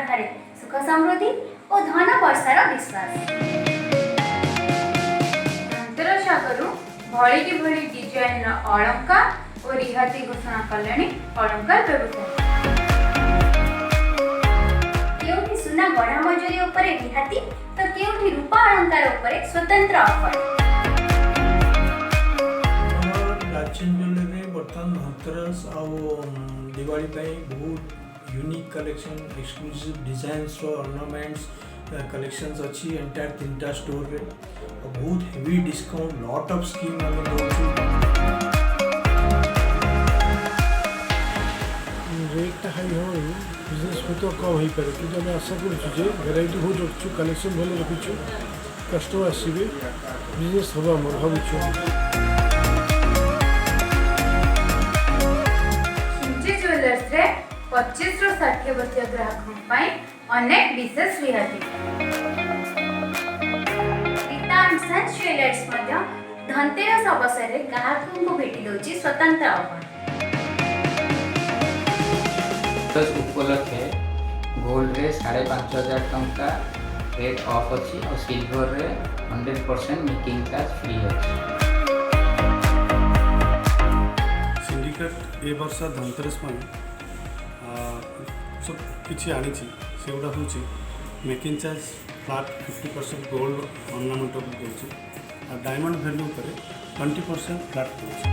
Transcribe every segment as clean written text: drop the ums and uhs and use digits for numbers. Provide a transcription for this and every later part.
घरे सुख समृद्धि और धन वर्षार विश्वास। धनतेरस आगु भली की भली डिजाइन अलंकार और रिहाती घोषणा कले अलंकार व्यवसाय। केउठी सुना गढ़ा मजूरी उपरे रिहाती तो केउठी रूपा अलंकार उपरे स्वतंत्र ऑफर। ज्वेलरी बर्तमान धनतेरस आउ दिवाली बहुत unique collection exclusive designs ornaments collections अच्छी एंटायर 3टा स्टोर रे बहुत heavy discount lot of scheme आम रेट हाई हो बिजनेस में तो कम हो पारे कि आम आशा करूँ वेराइटी बहुत रखु कलेक्शन भल रखुचु कस्टमर आसवे बिजनेस हम आम भावुँ। ज्वेलर्स रे 25 ରୁ 60 वर्षीय ग्राहकों ପାଇଁ अनेक विशेष रिहाती। रीता एंड सन्स ज्वेलर्स मध्य धनतेरस अवसर रे ग्राहकों को भेटी दोची स्वतंत्र ऑफर। उपलक्षे गोल्ड रे 5,500 टंका रेट ऑफ अच्छी और सिल्वर रे 100% मेकिंग चार्ज फ्री अच्छी। सिंडिकेट ए वर्ष धनतेरस सब किसी आनी से गुड़ा हूँ मेकिंग चार्ज फ्लाट 50% गोल्ड अर्नामेंट दूसरी डायमंड वैल्यू पर 20% फ्लाट दूसरी।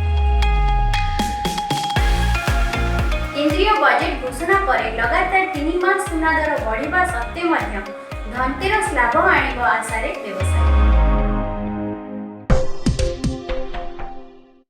केंद्रीय बजेट घोषणा पर लगातार 3 मास सुना दर बढ़िबा सत्वे धनतेरस लाभ आनिबा आशा रे व्यवसायी।